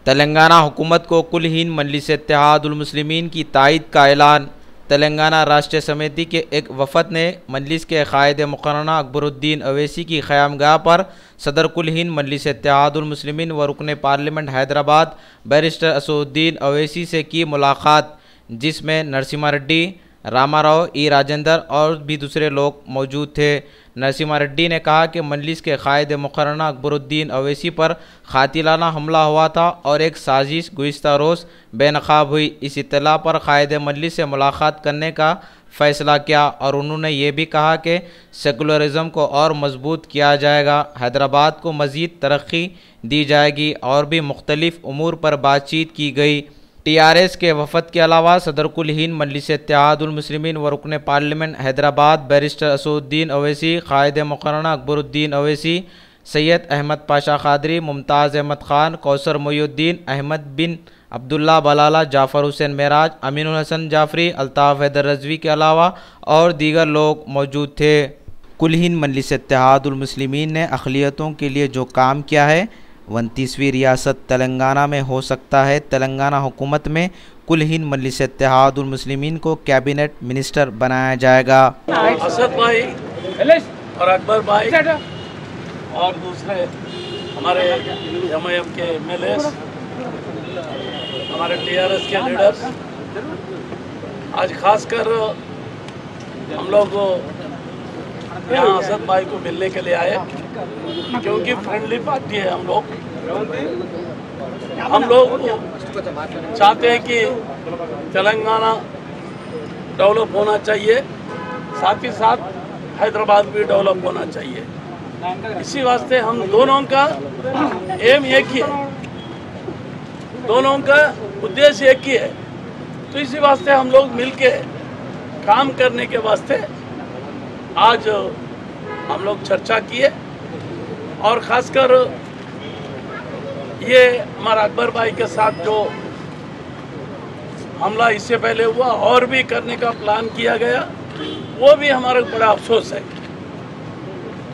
तेलंगाना हुकूमत को कुल हिंद मजलिस इत्तेहादुल मुस्लिमीन की तायद का ऐलान। तेलंगाना राष्ट्रीय समिति के एक वफद ने मजलिस के कायद मुकर्रर अकबरुद्दीन अवैसी की क़यामगाह पर सदर कुल हिंद मजलिस इत्तेहादुल मुस्लिमीन व रुकन पार्लियामेंट हैदराबाद बैरिस्टर असदुद्दीन अवैसी से की मुलाकात, जिसमें नरसिम्हा रेड्डी, रामाराव ई राजेंद्र और भी दूसरे लोग मौजूद थे। नरसिम्हा रेड्डी ने कहा कि मजलिस के कायद मुकर्रर अकबरुद्दीन अवैसी पर कातिलाना हमला हुआ था और एक साजिश गुज़िश्ता रोज़ बेनकाब हुई। इस इत्तला पर कायद मजलिस से मुलाकात करने का फ़ैसला किया और उन्होंने ये भी कहा कि सेकुलरिज़म को और मजबूत किया जाएगा, हैदराबाद को मज़ीद तरक्की दी जाएगी और भी मुख्तलिफ़ उमूर पर बातचीत की गई। TRS के वफद के अलावा सदर कुल हिंद मजलिस इत्तेहादुल मुस्लिमीन व रुकन पार्लियामेंट हैदराबाद बैरिस्टर असदुद्दीन अवैसी, कायद मुकर्रर अकबरुद्दीन अवैसी, सैयद अहमद पाशा कादरी, मुमताज़ अहमद ख़ान, कौसर मोयुद्दीन, अहमद बिन अब्दुल्ला बलाला, जाफ़र हुसैन मेराज, अमीनुल हसन जाफरी, अल्ताफ़ हैदर रज़वी के अलावा और दीगर लोग मौजूद थे। कुल हिंद मजलिस इत्तेहादुल मुस्लिमीन ने अक़लियतों के लिए जो काम किया है, 29वीं रियासत तेलंगाना में हो सकता है। तेलंगाना हुकूमत में कुल हिंद मजलिस इत्तेहादुल मुस्लिमीन को कैबिनेट मिनिस्टर बनाया जाएगा। असद भाई और अकबर भाई और दूसरे हमारे MIM के MLAs, हमारे TRS के लीडर्स, आज खासकर हम लोग यहाँ असद भाई को मिलने के लिए आए, क्योंकि फ्रेंडली पार्टी है। हम लोग चाहते हैं कि तेलंगाना डेवलप होना चाहिए, साथ ही साथ हैदराबाद भी डेवलप होना चाहिए। इसी वास्ते हम दोनों का एम एक ही है, दोनों का उद्देश्य एक ही है। तो इसी वास्ते हम लोग मिलके काम करने के वास्ते आज हम लोग चर्चा किए और ख़ासकर ये हमारा अकबर भाई के साथ जो हमला इससे पहले हुआ और भी करने का प्लान किया गया, वो भी हमारा बड़ा अफसोस है।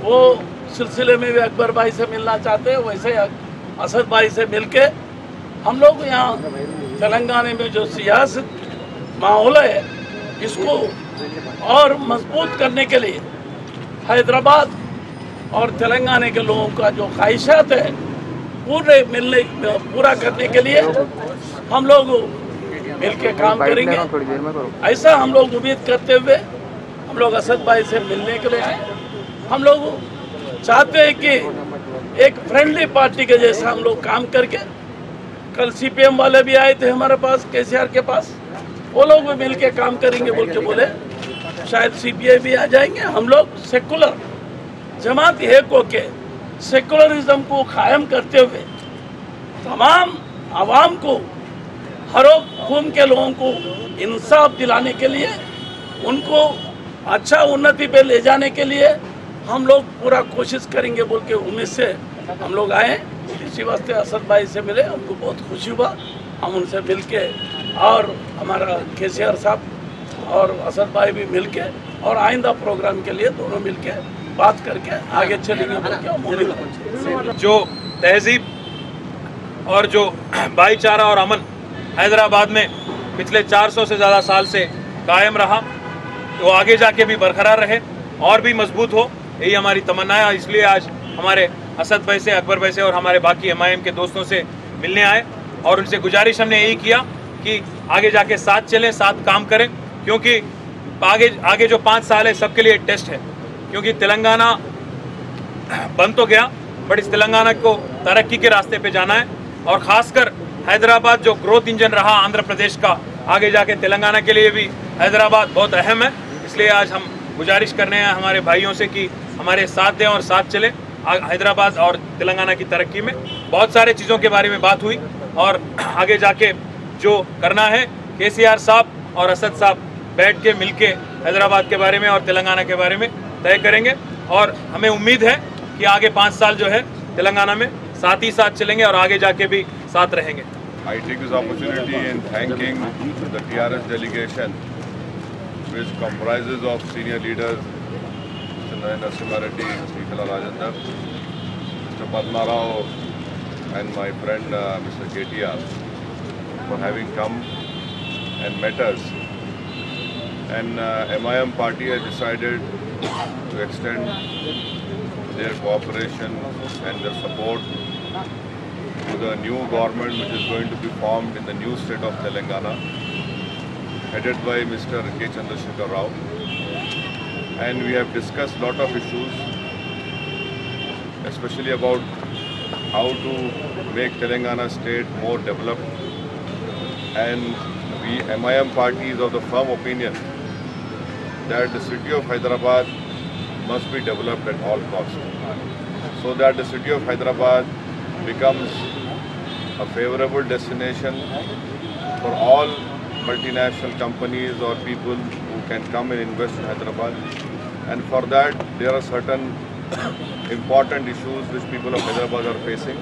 वो सिलसिले में भी अकबर भाई से मिलना चाहते हैं, वैसे असद भाई से मिलके हम लोग यहाँ तेलंगाना में जो सियासत माहौल है, इसको और मजबूत करने के लिए हैदराबाद और तेलंगाना के लोगों का जो ख्वाहिशात है पूरा करने के लिए हम लोग मिलके काम करेंगे। ऐसा हम लोग उम्मीद करते हुए हम लोग असद भाई से मिलने के लिए आए। हम लोग चाहते हैं कि एक फ्रेंडली पार्टी के जैसा हम लोग काम करके, कल CPM वाले भी आए थे हमारे पास, KCR के पास, वो लोग भी मिलके काम करेंगे बोल के बोले। शायद CPI भी आ जाएंगे। हम लोग सेकुलर जमात एक होके सेकुलरिज्म को कायम करते हुए तमाम आवाम को, हर खून के लोगों को इंसाफ दिलाने के लिए, उनको अच्छा उन्नति पे ले जाने के लिए हम लोग पूरा कोशिश करेंगे बोल के उम्मीद से हम लोग आए। इसी वास्ते असद भाई से मिले, हमको बहुत खुशी हुआ। हम उनसे मिल के और हमारा KCR साहब और असद भाई भी मिल के और आइंदा प्रोग्राम के लिए दोनों मिल के बात करके आगे चलेंगे। जो तहजीब और जो भाईचारा और अमन हैदराबाद में पिछले 400 से ज़्यादा साल से कायम रहा, तो आगे जाके भी बरकरार रहे और भी मजबूत हो, यही हमारी तमन्ना है। इसलिए आज हमारे असद भाई से, अकबर भाई से और हमारे बाकी MIM के दोस्तों से मिलने आए और उनसे गुजारिश हमने यही किया कि आगे जाके साथ चलें, साथ काम करें, क्योंकि आगे जो 5 साल है सबके लिए टेस्ट है। क्योंकि तेलंगाना बन तो गया, बट इस तेलंगाना को तरक्की के रास्ते पे जाना है और ख़ासकर हैदराबाद जो ग्रोथ इंजन रहा आंध्र प्रदेश का, आगे जाके तेलंगाना के लिए भी हैदराबाद बहुत अहम है। इसलिए आज हम गुजारिश कर रहे हैं हमारे भाइयों से कि हमारे साथ दें और साथ चलें हैदराबाद और तेलंगाना की तरक्की में। बहुत सारे चीज़ों के बारे में बात हुई और आगे जाके जो करना है KCR साहब और असद साहब बैठ के मिलके हैदराबाद के बारे में और तेलंगाना के बारे में तय करेंगे और हमें उम्मीद है कि आगे 5 साल जो है तेलंगाना में साथ ही साथ चलेंगे और आगे जाके भी साथ रहेंगे। I take this opportunity in thanking the TRS delegation, which comprises of senior leaders Mr. Narasimha Reddy, Mr. Rajendra, Mr. Padma Rao, and my friend Mr. KTR for having come and met us. And MIM party has decided to extend their cooperation and their support to the new government which is going to be formed in the new state of Telangana, headed by Mr. K. Chandrasekhar Rao. And we have discussed a lot of issues, especially about how to make Telangana state more developed. And MIM party is of the firm opinion that the city of Hyderabad must be developed at all costs, so that the city of Hyderabad becomes a favorable destination for all multinational companies or people who can come and invest in Hyderabad. And for that, there are certain important issues which people of Hyderabad are facing: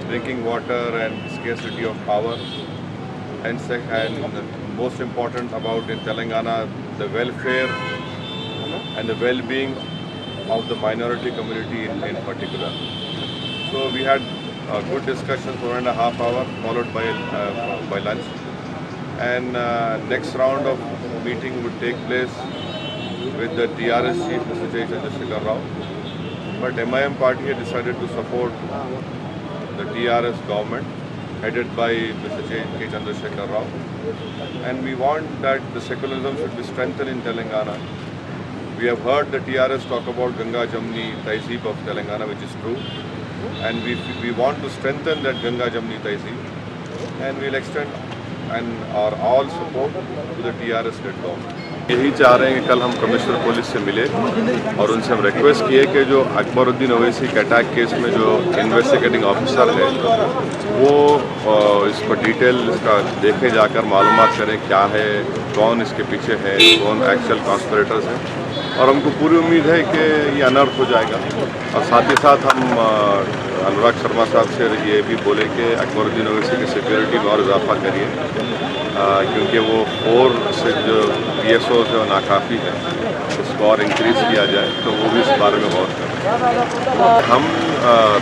drinking water and scarcity of power, and most important about in Telangana, the welfare and the well-being of the minority community in particular. So we had a good discussion for 1.5 hours, followed by lunch. And next round of meeting would take place with the TRS chief, Mr. K. Chandrasekhar Rao. But MIM party had decided to support the TRS government, headed by Mr. K. Chandrasekhar Rao. And we want that the secularism should be strengthened in Telangana. We have heard the TRS talk about Ganga Jamni Tehzeeb of Telangana, which is true. And we want to strengthen that Ganga Jamni Tehzeeb. And we'll extend our all support to the TRS-led government. यही चाह रहे हैं कि कल हम commissioner police से मिले और उनसे हम रिक्वेस्ट किए कि जो अकबरुद्दीन ओवैसी के अटैक केस में जो इन्वेस्टिगेटिंग ऑफिसर है वो इस पर डिटेल इसका देखे जाकर मालूमात करें क्या है, कौन इसके पीछे है, कौन एक्चुअल कॉन्स्पिरेटर्स हैं। और हमको पूरी उम्मीद है कि ये अनर्थ हो जाएगा। और साथ ही साथ हम अनुराग शर्मा साहब से ये भी बोले कि अकबरुद्दीन ओवैसी की सिक्योरिटी में और इजाफा करिए, क्योंकि वो 4 से जो PSOs है वो नाकाफ़ी है, उसको और इंक्रीज़ किया जाए, तो वो भी इस बारे में गौर करें। हम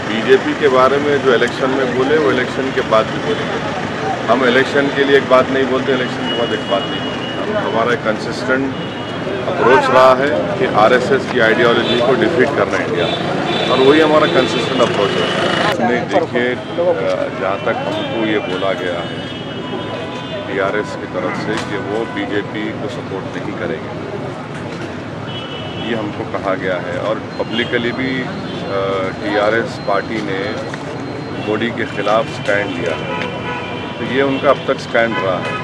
बीजेपी के बारे में जो इलेक्शन में बोले वो इलेक्शन के बाद भी बोलेंगे। हम इलेक्शन के लिए एक बात नहीं बोलते, इलेक्शन के बाद एक बात नहीं बोलते। हमारा कंसिस्टेंट अप्रोच रहा है कि RSS की आइडियोलॉजी को डिफीट करना इंडिया, और वही हमारा कंसिस्टेंट अप्रोच है। नहीं, देखिए, जहाँ तक हमको ये बोला गया है TRS की तरफ से कि वो बीजेपी को सपोर्ट नहीं करेंगे, ये हमको कहा गया है। और पब्लिकली भी TRS पार्टी ने मोदी के खिलाफ स्टैंड लिया है, तो ये उनका अब तक स्टैंड रहा है।